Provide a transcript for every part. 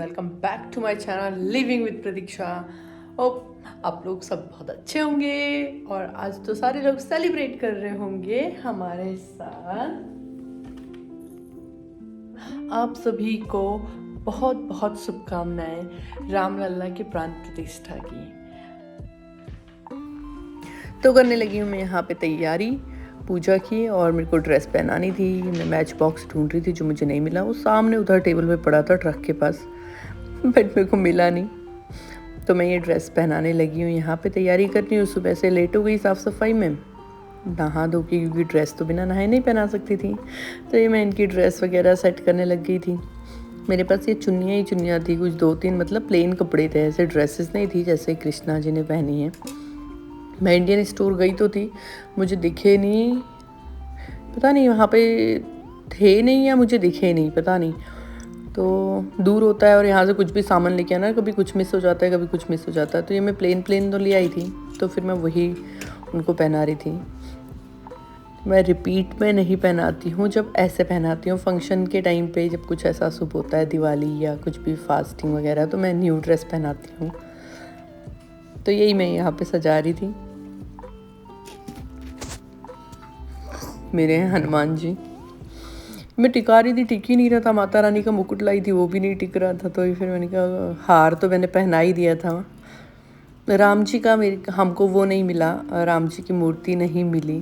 Welcome back to my channel living with Pratiksha. Hope आप लोग सब बहुत अच्छे होंगे और आज तो सारे लोग सेलिब्रेट कर रहे होंगे हमारे साथ। आप सभी को बहुत बहुत शुभकामनाएं रामलला के प्राण प्रतिष्ठा की। तो करने लगी हूँ मैं यहाँ पे तैयारी पूजा की और मेरे को ड्रेस पहनानी थी। मैं मैच बॉक्स ढूंढ रही थी जो मुझे नहीं मिला, वो सामने उधर टेबल पे पड़ा था ट्रक के पास, बट मेरे को मिला नहीं। तो मैं ये ड्रेस पहनाने लगी हूँ, यहाँ पे तैयारी करनी हूँ। सुबह से लेट हो गई साफ़ सफाई में, नहा धो के, क्योंकि ड्रेस तो बिना नहाए नहीं पहना सकती थी। तो ये मैं इनकी ड्रेस वगैरह सेट करने लग गई थी। मेरे पास ये चुन्नियाँ ही चुन्नियाँ थी, कुछ 2-3 मतलब प्लेन कपड़े थे, ऐसे ड्रेसेस नहीं थी जैसे कृष्णा जी ने पहनी है। मैं इंडियन स्टोर गई तो थी, मुझे दिखे नहीं, पता नहीं वहाँ पे थे नहीं या मुझे दिखे नहीं, पता नहीं। तो दूर होता है और यहाँ से कुछ भी सामान लेके आना, कभी कुछ मिस हो जाता है, कभी कुछ मिस हो जाता है। तो ये मैं प्लेन तो ले आई थी, तो फिर मैं वही उनको पहना रही थी। मैं रिपीट में नहीं पहनाती हूँ, जब ऐसे पहनाती हूँ फंक्शन के टाइम पे, जब कुछ ऐसा शुभ होता है, दिवाली या कुछ भी फास्टिंग वगैरह, तो मैं न्यू ड्रेस पहनाती हूँ। तो यही मैं यहाँ पे सजा रही थी। मेरे हैं हनुमान जी, मैं टिका रही थी, टिक ही नहीं रहा था। माता रानी का मुकुट लाई थी, वो भी नहीं टिक रहा था। तो फिर मैंने कहा हार तो मैंने पहना ही दिया था। राम जी का हमको वो नहीं मिला, राम जी की मूर्ति नहीं मिली,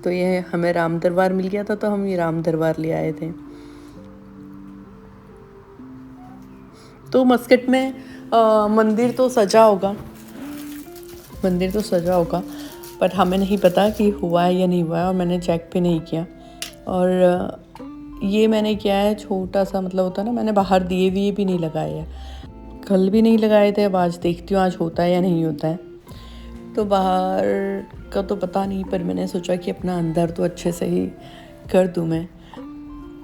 तो ये हमें राम दरबार मिल गया था, तो हम ये राम दरबार ले आए थे। तो मस्कट में मंदिर तो सजा होगा, बट हमें नहीं पता कि हुआ है या नहीं हुआ है, और मैंने चेक भी नहीं किया। और ये मैंने किया है छोटा सा, मतलब होता है ना, मैंने बाहर दिए हुए भी नहीं लगाए हैं, कल भी नहीं लगाए थे। अब आज देखती हूँ आज होता है या नहीं होता है। तो बाहर का तो पता नहीं, पर मैंने सोचा कि अपना अंदर तो अच्छे से ही कर दूँ। मैं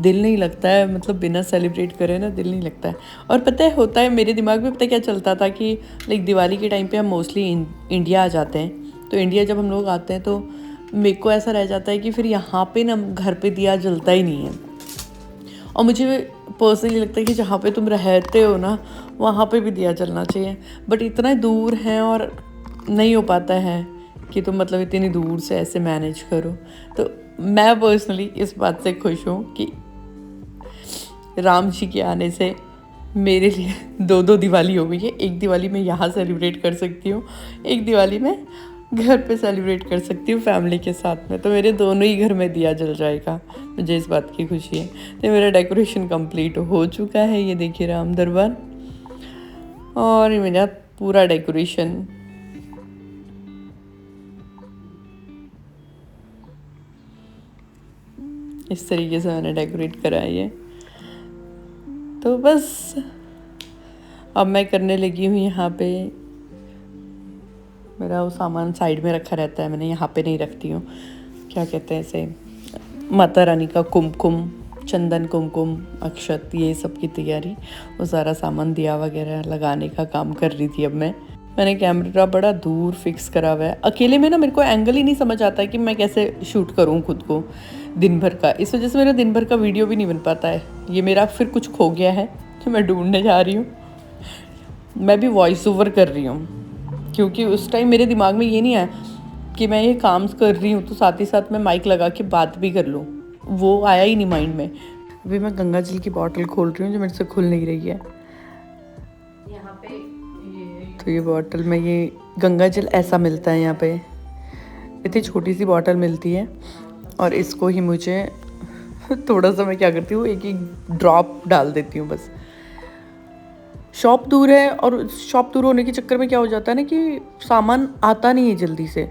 दिल नहीं लगता है, मतलब बिना सेलिब्रेट करे ना दिल नहीं लगता है। और पता है होता है मेरे दिमाग में, पता है क्या चलता था कि लाइक दिवाली के टाइम पे हम मोस्टली इंडिया आ जाते हैं। तो इंडिया जब हम लोग आते हैं तो मेरे को ऐसा रह जाता है कि फिर यहाँ पे ना घर पे दिया जलता ही नहीं है। और मुझे पर्सनली लगता है कि जहाँ पे तुम रहते हो ना, वहाँ पे भी दिया जलना चाहिए। बट इतना दूर है और नहीं हो पाता है कि तुम मतलब इतनी दूर से ऐसे मैनेज करो। तो मैं पर्सनली इस बात से खुश हूँ कि राम जी के आने से मेरे लिए 2 दिवाली हो गई है। एक दिवाली मैं यहाँ सेलिब्रेट कर सकती हूँ, एक दिवाली मैं घर पे सेलिब्रेट कर सकती हूँ फैमिली के साथ में। तो मेरे दोनों ही घर में दिया जल जाएगा, मुझे इस बात की खुशी है। तो मेरा डेकोरेशन कंप्लीट हो चुका है, ये देखिए राम दरबार, और ये मेरा पूरा डेकोरेशन। इस तरीके से मैंने डेकोरेट करा है। तो बस अब मैं करने लगी हूँ। यहाँ पे मेरा वो सामान साइड में रखा रहता है, मैंने यहाँ पे नहीं रखती हूँ। क्या कहते हैं इसे, माता रानी का कुमकुम, चंदन, कुमकुम, अक्षत, ये सब की तैयारी, वो सारा सामान दिया वगैरह लगाने का काम कर रही थी। अब मैंने कैमरा बड़ा दूर फिक्स करा हुआ है। अकेले में ना मेरे को एंगल ही नहीं समझ आता कि मैं कैसे शूट करूँ खुद को दिन भर का। इस वजह से मेरा दिन भर का वीडियो भी नहीं बन पाता है। ये मेरा फिर कुछ खो गया है कि मैं ढूंढने जा रही हूँ। मैं भी वॉइस ओवर कर रही हूँ, क्योंकि उस टाइम मेरे दिमाग में ये नहीं आया कि मैं ये काम कर रही हूँ तो साथ ही साथ मैं माइक लगा के बात भी कर लूँ, वो आया ही नहीं माइंड में। अभी मैं गंगा जल की बॉटल खोल रही हूँ जो मेरे से खुल नहीं रही है। यहाँ पे तो ये बॉटल में, ये गंगा जल ऐसा मिलता है यहाँ पे, इतनी छोटी सी बॉटल मिलती है, और इसको ही मुझे थोड़ा सा, मैं क्या करती हूँ, एक ड्रॉप डाल देती हूँ बस। शॉप दूर है, और शॉप दूर होने के चक्कर में क्या हो जाता है ना कि सामान आता नहीं है जल्दी से,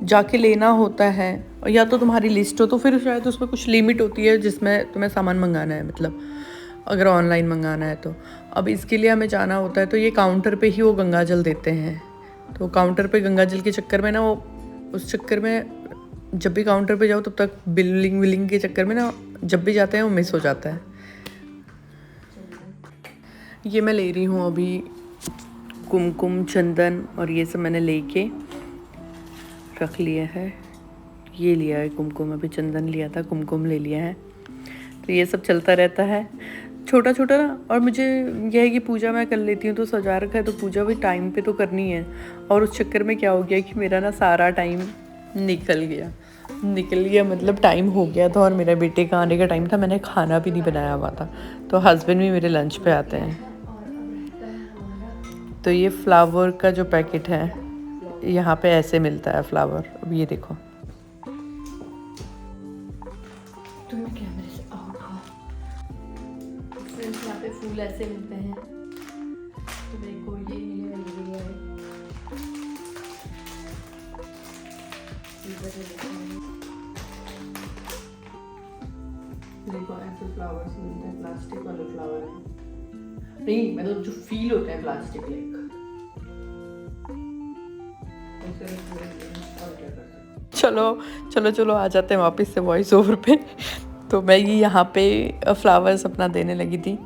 जाके लेना होता है, और या तो तुम्हारी लिस्ट हो तो फिर शायद उसमें कुछ लिमिट होती है जिसमें तुम्हें सामान मंगाना है, मतलब अगर ऑनलाइन मंगाना है तो। अब इसके लिए हमें जाना होता है, तो ये काउंटर पे ही वो गंगा जल देते हैं। तो काउंटर पे गंगा जल के चक्कर में ना, वो उस चक्कर में जब भी काउंटर पे जाओ तब तक बिलिंग के चक्कर में ना, जब भी जाते हैं वो मिस हो जाता है। ये मैं ले रही हूँ अभी कुमकुम, चंदन, और ये सब मैंने लेके रख लिया है। ये लिया है कुमकुम, अभी चंदन लिया था, कुमकुम ले लिया है। तो ये सब चलता रहता है। छोटा छोटा ना। और मुझे यह है कि पूजा मैं कर लेती हूँ तो सजा रखा है, तो पूजा भी टाइम पे तो करनी है। और उस चक्कर में क्या हो गया कि मेरा ना सारा टाइम निकल गया मतलब टाइम हो गया था, और मेरे बेटे का आने का टाइम था। मैंने खाना भी नहीं बनाया हुआ था, तो हस्बैंड भी मेरे लंच पे आते हैं। तो ये फ्लावर का जो पैकेट है, यहाँ पे ऐसे मिलता है फ्लावर। अब ये देखो, तुम्हें कैमरे से आउट हो फ्रेंड्स, यहाँ पे फूल ऐसे मिलते हैं। तो देखो ये मिले है, देखो ऐसे फ्लावर्स मिलते हैं, प्लास्टिक वाले फ्लावर है नहीं, मतलब जो फील होता है प्लास्टिक लाइक। चलो चलो चलो आ जाते हैं वापस से वॉइस ओवर पे। तो मैं ये यहाँ पे फ्लावर्स अपना देने लगी थी,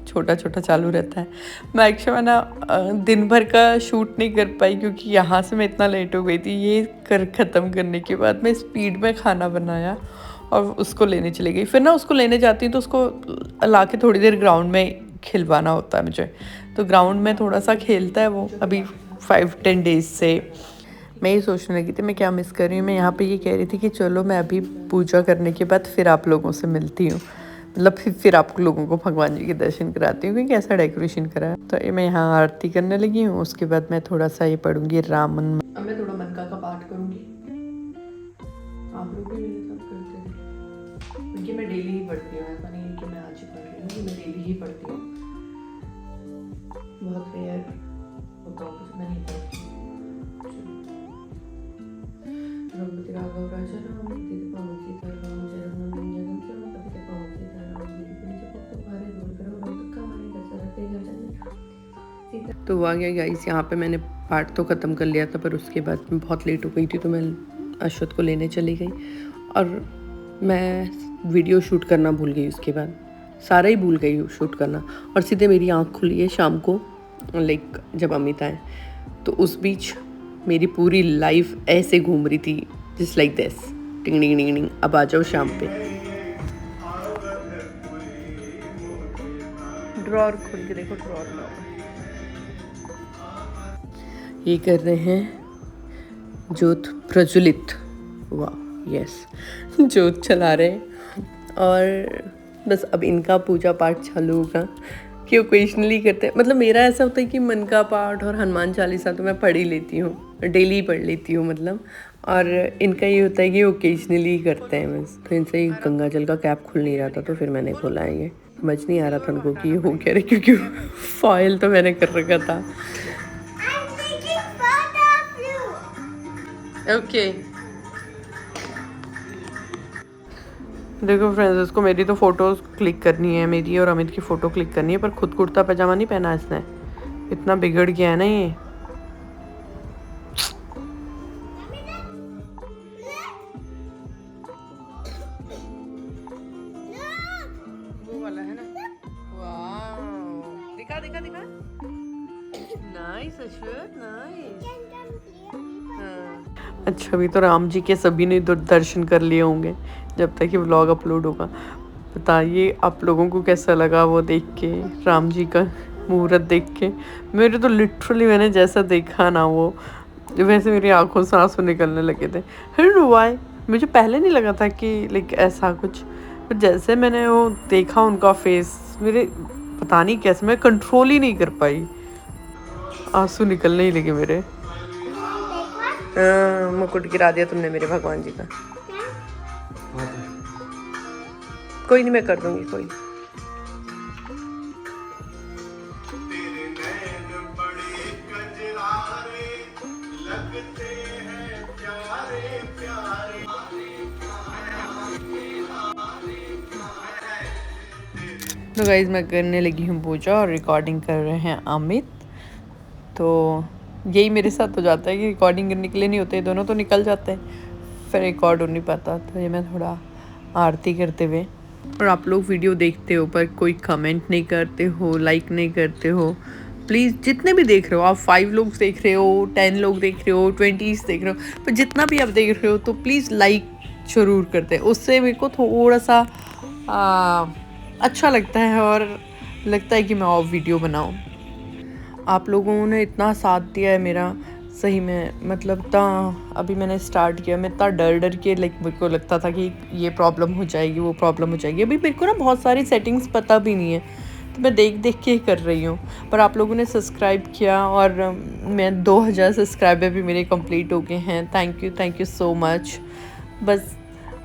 छोटा छोटा चालू रहता है। मैं एक्चुअली ना दिन भर का शूट नहीं कर पाई, क्योंकि यहाँ से मैं इतना लेट हो गई थी। ये ख़त्म करने के बाद मैं स्पीड में खाना बनाया और उसको लेने चली गई। फिर ना उसको लेने जाती हूँ तो उसको ला के थोड़ी देर ग्राउंड में खिलवाना होता है मुझे। तो ग्राउंड में थोड़ा सा खेलता है वो। अभी 5-10 डेज से मैं ये सोचने लगी थी मैं क्या मिस कर रही हूँ। मैं यहाँ पे ये कह रही थी कि चलो मैं अभी पूजा करने के बाद फिर आप लोगों से मिलती हूँ, मतलब फिर आप लोगों को भगवान जी के दर्शन कराती हूँ कि कैसा डेकोरेशन करा है। तो ये मैं यहाँ आरती करने लगी हूँ। उसके बाद मैं थोड़ा सा ये पढ़ूंगी रामन। अब मैं थोड़ा मनका का पाठ करूँगी, आप लोग भी मेरे साथ करते हैं, क्योंकि मैं डेली ही पढ़ती हूँ। ऐसा नहीं है कि मैं आज ही पढ़ रही हूँ, मैं डेली ही पढ़ती हूँ। बहुत रेयर होता है कुछ मैं नहीं पढ़ती। रघुपति राघव राजा राम तीर्थ पावन सीताराम जय हनुमान जगन पति पावन सीताराम तुम्हारे दूर करो रोग कमाने दशरथ घर जाने। तो वो आ गया गाइस, यहाँ पे मैंने पार्ट तो ख़त्म कर लिया था, पर उसके बाद मैं बहुत लेट हो गई थी तो मैं अश्वत को लेने चली गई और मैं वीडियो शूट करना भूल गई। उसके बाद सारा ही भूल गई शूट करना, और सीधे मेरी आँख खुली है शाम को, लाइक जब अमित आए। तो उस बीच मेरी पूरी लाइफ ऐसे घूम रही थी, जस्ट लाइक दिस, टिंग टिंग टिंग टिंग, अब आ जाओ शाम पे। ड्रॉर खोल के देखो, ड्रॉर में ये कर रहे हैं ज्योत प्रज्वलित, वाह यस, ज्योत चला रहे हैं। और बस अब इनका पूजा पाठ चालू होगा कि ओकेजनली करते हैं। मतलब मेरा ऐसा होता है कि मन का पाठ और हनुमान चालीसा तो मैं पढ़ ही लेती हूँ, डेली पढ़ लेती हूँ मतलब। और इनका ये होता है कि ओकेजनली करते हैं बस। तो इनसे ही गंगा जल का कैप खुल नहीं रहा था, तो फिर मैंने खोला है। ये समझ नहीं आ रहा था उनको कि ये हो क्या रहा, क्योंकि फॉइल तो मैंने कर रखा था। ओके देखो फ्रेंड्स, इसको मेरी तो फ़ोटोज़ क्लिक करनी है, मेरी और अमित की फ़ोटो क्लिक करनी है, पर खुद कुर्ता पजामा नहीं पहना इसने। इतना बिगड़ गया है ना ये। वो वाला है ना, वाह, दिखा दिखा दिखा, नाइस अश्वत नाइस। अच्छा, अभी तो राम जी के सभी ने दर्शन कर लिए होंगे जब तक ये व्लॉग अपलोड होगा। बताइए आप लोगों को कैसा लगा वो देख के, राम जी का मुहूर्त देख के। मेरे तो लिटरली मैंने जैसा देखा ना वो, वैसे मेरी आंखों से आंसू निकलने लगे थे। फिर वाई मुझे पहले नहीं लगा था कि लाइक ऐसा कुछ, पर जैसे मैंने वो देखा उनका फेस, मेरे पता नहीं कैसे मैं कंट्रोल ही नहीं कर पाई, आंसू निकलने ही लगे मेरे। मुकुट गिरा दिया तुमने मेरे भगवान जी का। कोई नहीं, मैं कर दूंगी, कोई। तो गाइज मैं करने लगी हूँ पूजा और रिकॉर्डिंग कर रहे हैं अमित। तो यही मेरे साथ हो जाता है कि रिकॉर्डिंग करने के लिए नहीं होते, दोनों तो निकल जाते हैं, फिर रिकॉर्ड हो नहीं पाता। तो ये मैं थोड़ा आरती करते हुए, और आप लोग वीडियो देखते हो पर कोई कमेंट नहीं करते हो, लाइक नहीं करते हो। प्लीज़ जितने भी देख रहे हो, आप 5 लोग देख रहे हो, 10 लोग देख रहे हो, 20 देख रहे हो, पर जितना भी आप देख रहे हो तो प्लीज़ लाइक ज़रूर करते हैं। उससे मेरे को थोड़ा सा अच्छा लगता है और लगता है कि मैं और वीडियो बनाऊं। आप लोगों ने इतना साथ दिया है मेरा, सही में मतलब अभी मैंने स्टार्ट किया, मैं इतना डर के मेरे को लगता था कि ये प्रॉब्लम हो जाएगी, वो प्रॉब्लम हो जाएगी। अभी मेरे को ना बहुत सारी सेटिंग्स पता भी नहीं है, तो मैं देख के ही कर रही हूँ। पर आप लोगों ने सब्सक्राइब किया और मैं 2000 सब्सक्राइबर भी मेरे कंप्लीट हो गए हैं। Thank you so much. बस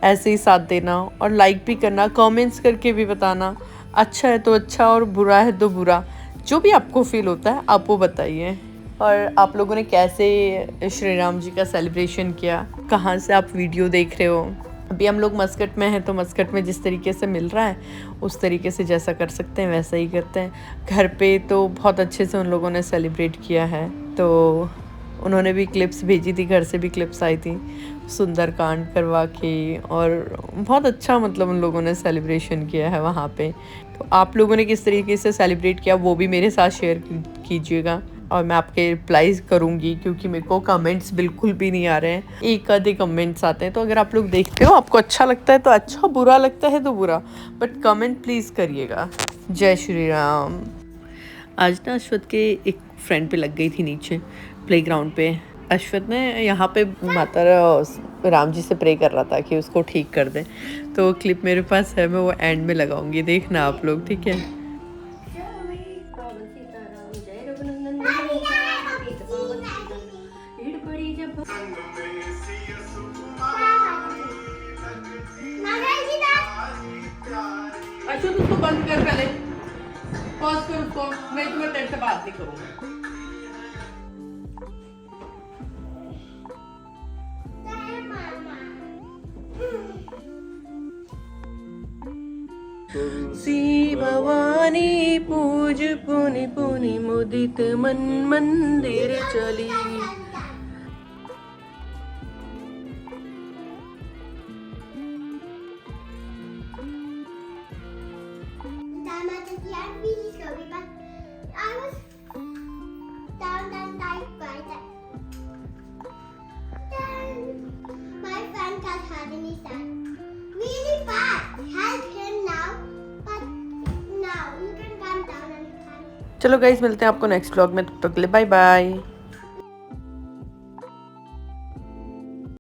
ऐसे ही साथ देना और लाइक भी करना, कमेंट्स करके भी बताना, अच्छा है तो अच्छा और बुरा है तो बुरा, जो भी आपको फील होता है आप वो बताइए। और आप लोगों ने कैसे श्री राम जी का सेलिब्रेशन किया, कहाँ से आप वीडियो देख रहे हो। अभी हम लोग मस्कट में हैं, तो मस्कट में जिस तरीके से मिल रहा है उस तरीके से जैसा कर सकते हैं वैसा ही करते हैं। घर पे तो बहुत अच्छे से उन लोगों ने सेलिब्रेट किया है, तो उन्होंने भी क्लिप्स भेजी थी, घर से भी क्लिप्स आई थी सुंदरकांड करवा के, और बहुत अच्छा मतलब उन लोगों ने सेलिब्रेशन किया है वहाँ पे। तो आप लोगों ने किस तरीके से सेलिब्रेट किया वो भी मेरे साथ शेयर कीजिएगा, और मैं आपके रिप्लाईज करूँगी, क्योंकि मेरे को कमेंट्स बिल्कुल भी नहीं आ रहे हैं, एक आधे कमेंट्स आते हैं। तो अगर आप लोग देखते हो, आपको अच्छा लगता है तो अच्छा, बुरा लगता है तो बुरा, बट कमेंट प्लीज़ करिएगा। जय श्री राम। आज ना अश्वत के एक फ्रेंड पे लग गई थी नीचे प्लेग्राउंड पे। अश्वत ने यहाँ पे माता राम जी से प्रे कर रहा था कि उसको ठीक कर दे, तो क्लिप मेरे पास है, मैं वो एंड में लगाऊंगी, देखना आप लोग, ठीक है। अश्वत उसको बंद कर, पहले पॉज कर उसको, मैं तुम्हें तेरे से बात नहीं करूँगा। श्री भवानी पूज पुनि पुनि मुदित मन मंदिर चली। चलो गाइस, मिलते हैं आपको नेक्स्ट व्लॉग में, तब तक के लिए बाय बाय।